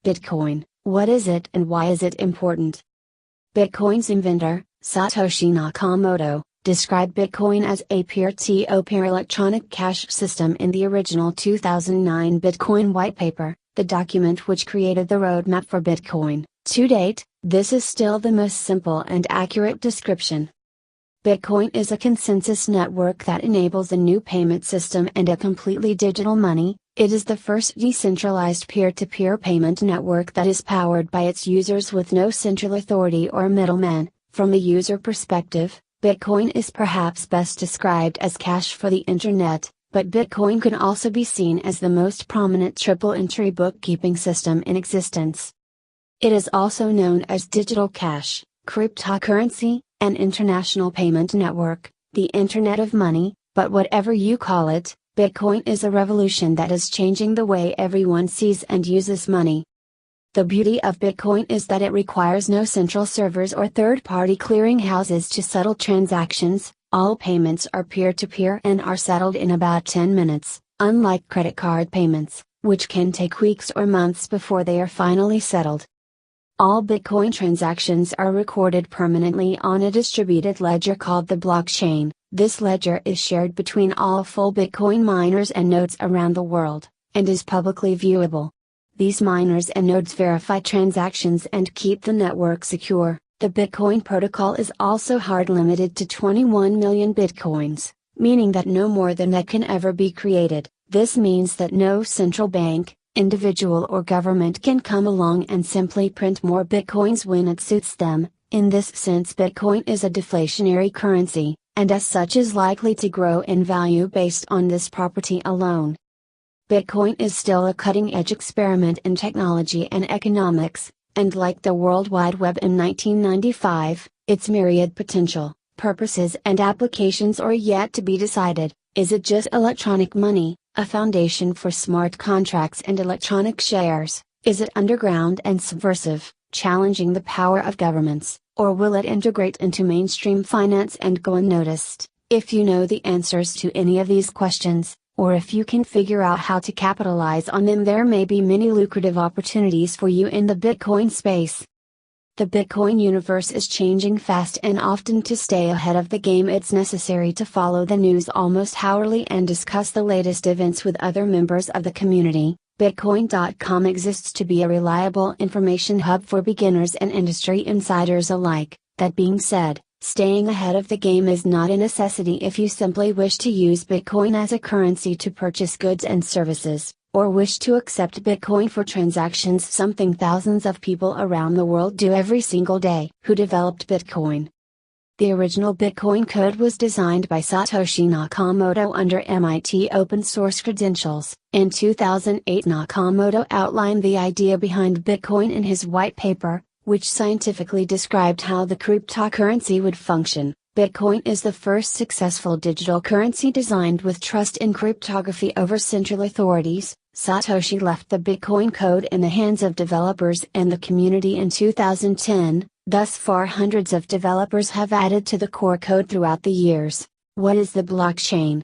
Bitcoin, what is it and why is it important? Bitcoin's inventor, Satoshi Nakamoto, described Bitcoin as a peer-to-peer electronic cash system in the original 2009 Bitcoin white paper, the document which created the roadmap for Bitcoin. To date, this is still the most simple and accurate description. Bitcoin is a consensus network that enables a new payment system and a completely digital money. It is the first decentralized peer-to-peer payment network that is powered by its users with no central authority or middleman. From a user perspective, Bitcoin is perhaps best described as cash for the internet, but Bitcoin can also be seen as the most prominent triple-entry bookkeeping system in existence. It is also known as digital cash, cryptocurrency, an international payment network, the Internet of Money, but whatever you call it, Bitcoin is a revolution that is changing the way everyone sees and uses money. The beauty of Bitcoin is that it requires no central servers or third-party clearinghouses to settle transactions. All payments are peer-to-peer and are settled in about 10 minutes, unlike credit card payments, which can take weeks or months before they are finally settled. All Bitcoin transactions are recorded permanently on a distributed ledger called the blockchain. This ledger is shared between all full Bitcoin miners and nodes around the world, and is publicly viewable. These miners and nodes verify transactions and keep the network secure. The Bitcoin protocol is also hard limited to 21 million Bitcoins, meaning that no more than that can ever be created. This means that no central bank, individual or government can come along and simply print more Bitcoins when it suits them. In this sense, Bitcoin is a deflationary currency, and as such is likely to grow in value based on this property alone. Bitcoin is still a cutting-edge experiment in technology and economics, and like the World Wide Web in 1995, its myriad potential, purposes and applications are yet to be decided. Is it just electronic money, a foundation for smart contracts and electronic shares? Is it underground and subversive, challenging the power of governments, or will it integrate into mainstream finance and go unnoticed? If you know the answers to any of these questions, or if you can figure out how to capitalize on them, there may be many lucrative opportunities for you in the Bitcoin space. The Bitcoin universe is changing fast, and often to stay ahead of the game it's necessary to follow the news almost hourly and discuss the latest events with other members of the community. Bitcoin.com exists to be a reliable information hub for beginners and industry insiders alike. That being said, staying ahead of the game is not a necessity if you simply wish to use Bitcoin as a currency to purchase goods and services, or wish to accept Bitcoin for transactions, something thousands of people around the world do every single day. Who developed Bitcoin? The original Bitcoin code was designed by Satoshi Nakamoto under MIT open source credentials. In 2008, Nakamoto outlined the idea behind Bitcoin in his white paper, which scientifically described how the cryptocurrency would function. Bitcoin is the first successful digital currency designed with trust in cryptography over central authorities. Satoshi left the Bitcoin code in the hands of developers and the community in 2010. Thus far, hundreds of developers have added to the core code throughout the years. What is the blockchain?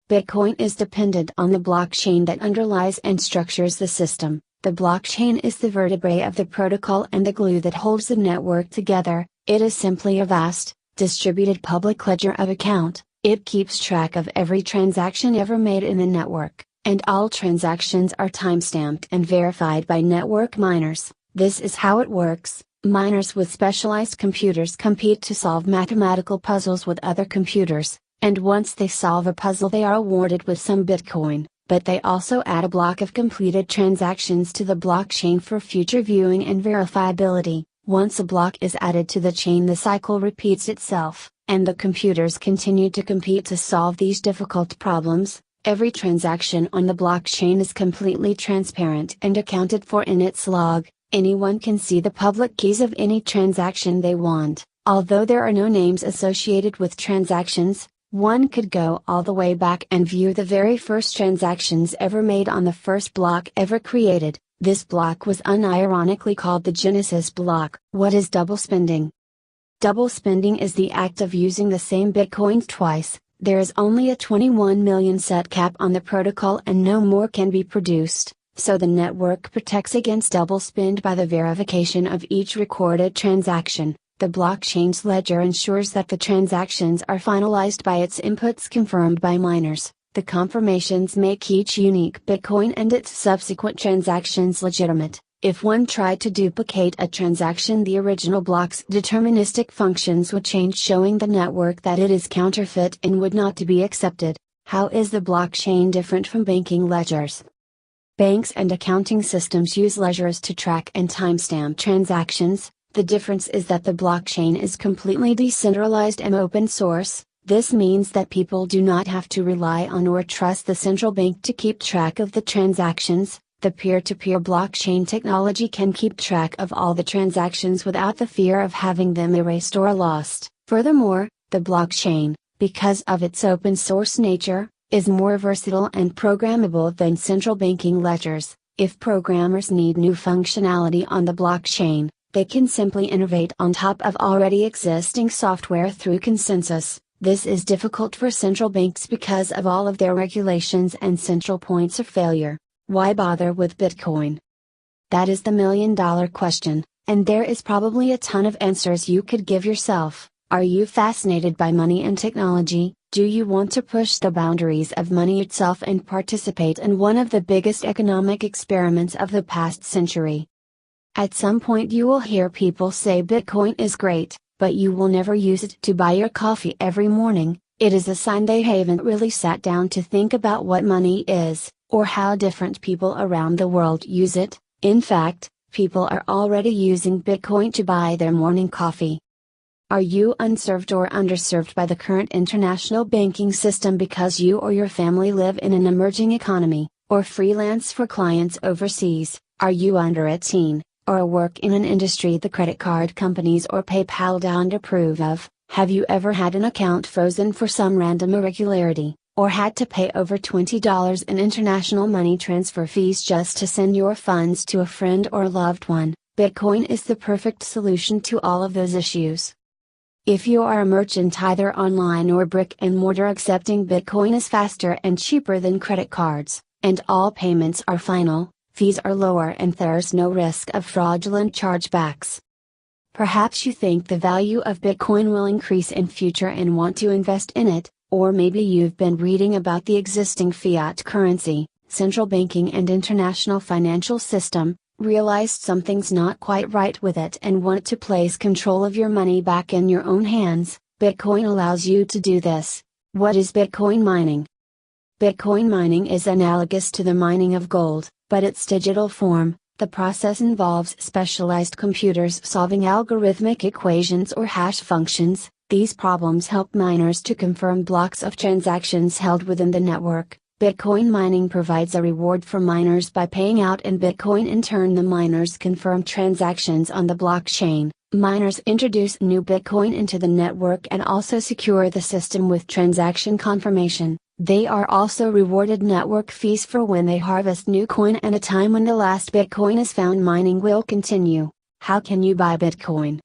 Bitcoin is dependent on the blockchain that underlies and structures the system. The blockchain is the vertebrae of the protocol and the glue that holds the network together. It is simply a vast, distributed public ledger of account. It keeps track of every transaction ever made in the network, and all transactions are timestamped and verified by network miners. This is how it works. Miners with specialized computers compete to solve mathematical puzzles with other computers, and once they solve a puzzle they are awarded with some Bitcoin, but they also add a block of completed transactions to the blockchain for future viewing and verifiability. Once a block is added to the chain, the cycle repeats itself, and the computers continue to compete to solve these difficult problems. Every transaction on the blockchain is completely transparent and accounted for in its log. Anyone can see the public keys of any transaction they want. Although there are no names associated with transactions, one could go all the way back and view the very first transactions ever made on the first block ever created. This block was unironically called the Genesis block. What is double spending? Double spending is the act of using the same Bitcoin twice. There is only a 21 million set cap on the protocol and no more can be produced. so the network protects against double spend by the verification of each recorded transaction. The blockchain's ledger ensures that the transactions are finalized by its inputs confirmed by miners. The confirmations make each unique Bitcoin and its subsequent transactions legitimate. If one tried to duplicate a transaction, the original block's deterministic functions would change, showing the network that it is counterfeit and would not to be accepted. How is the blockchain different from banking ledgers? Banks and accounting systems use ledgers to track and timestamp transactions. The difference is that the blockchain is completely decentralized and open source. This means that people do not have to rely on or trust the central bank to keep track of the transactions. The peer-to-peer blockchain technology can keep track of all the transactions without the fear of having them erased or lost. Furthermore, the blockchain, because of its open source nature, is more versatile and programmable than central banking ledgers. If programmers need new functionality on the blockchain, they can simply innovate on top of already existing software through consensus. This is difficult for central banks because of all of their regulations and central points of failure. Why bother with Bitcoin? That is the million-dollar question, and there is probably a ton of answers you could give yourself. Are you fascinated by money and technology? Do you want to push the boundaries of money itself and participate in one of the biggest economic experiments of the past century? At some point you will hear people say Bitcoin is great, but you will never use it to buy your coffee every morning. It is a sign they haven't really sat down to think about what money is, or how different people around the world use it. In fact, people are already using Bitcoin to buy their morning coffee. Are you unserved or underserved by the current international banking system because you or your family live in an emerging economy, or freelance for clients overseas? Are you under 18, or work in an industry the credit card companies or PayPal don't approve of? Have you ever had an account frozen for some random irregularity, or had to pay over $20 in international money transfer fees just to send your funds to a friend or loved one? Bitcoin is the perfect solution to all of those issues. If you are a merchant either online or brick and mortar, accepting Bitcoin is faster and cheaper than credit cards, and all payments are final, fees are lower, and there's no risk of fraudulent chargebacks. Perhaps you think the value of Bitcoin will increase in future and want to invest in it, or maybe you've been reading about the existing fiat currency, central banking and international financial system, realized something's not quite right with it and want to place control of your money back in your own hands. Bitcoin allows you to do this. What is Bitcoin mining? Bitcoin mining is analogous to the mining of gold, but its digital form. The process involves specialized computers solving algorithmic equations or hash functions. These problems help miners to confirm blocks of transactions held within the network. Bitcoin mining provides a reward for miners by paying out in Bitcoin. In turn, the miners confirm transactions on the blockchain. Miners introduce new Bitcoin into the network and also secure the system with transaction confirmation. They are also rewarded network fees for when they harvest new coin and a time when the last Bitcoin is found. Mining will continue. How can you buy Bitcoin?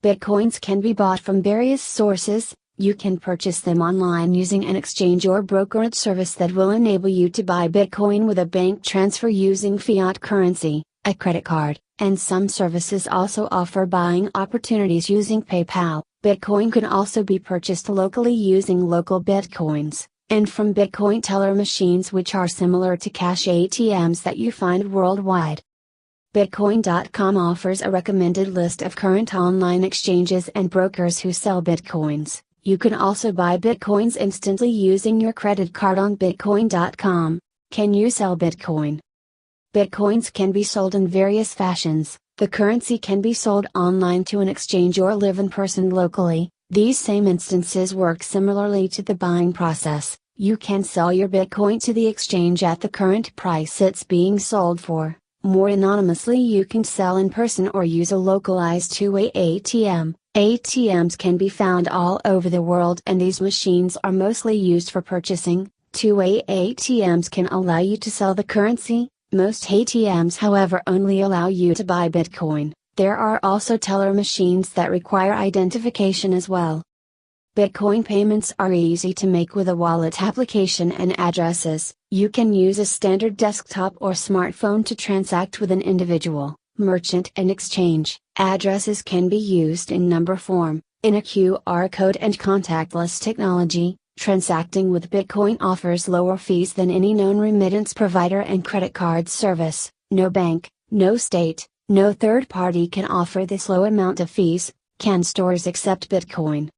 Bitcoins can be bought from various sources. You can purchase them online using an exchange or brokerage service that will enable you to buy Bitcoin with a bank transfer using fiat currency, a credit card, and some services also offer buying opportunities using PayPal. Bitcoin can also be purchased locally using local Bitcoins, and from Bitcoin teller machines, which are similar to cash ATMs that you find worldwide. Bitcoin.com offers a recommended list of current online exchanges and brokers who sell Bitcoins. You can also buy Bitcoins instantly using your credit card on Bitcoin.com. Can you sell Bitcoin? Bitcoins can be sold in various fashions. The currency can be sold online to an exchange or live in person locally. These same instances work similarly to the buying process. You can sell your Bitcoin to the exchange at the current price it's being sold for. More anonymously, you can sell in person or use a localized two-way ATM. ATMs can be found all over the world, and these machines are mostly used for purchasing. Two-way ATMs can allow you to sell the currency. Most ATMs, however, only allow you to buy Bitcoin. There are also teller machines that require identification as well. Bitcoin payments are easy to make with a wallet application and addresses. You can use a standard desktop or smartphone to transact with an individual, merchant, and exchange. Addresses can be used in number form, in a QR code and contactless technology. Transacting with Bitcoin offers lower fees than any known remittance provider and credit card service. No bank, no state, no third party can offer this low amount of fees. Can stores accept Bitcoin?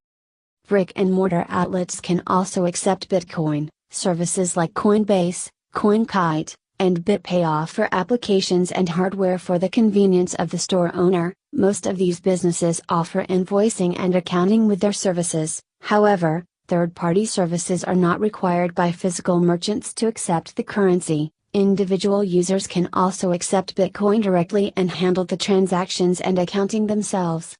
Brick-and-mortar outlets can also accept Bitcoin. Services like Coinbase, CoinKite, and BitPay offer applications and hardware for the convenience of the store owner. Most of these businesses offer invoicing and accounting with their services. However, third-party services are not required by physical merchants to accept the currency. Individual users can also accept Bitcoin directly and handle the transactions and accounting themselves.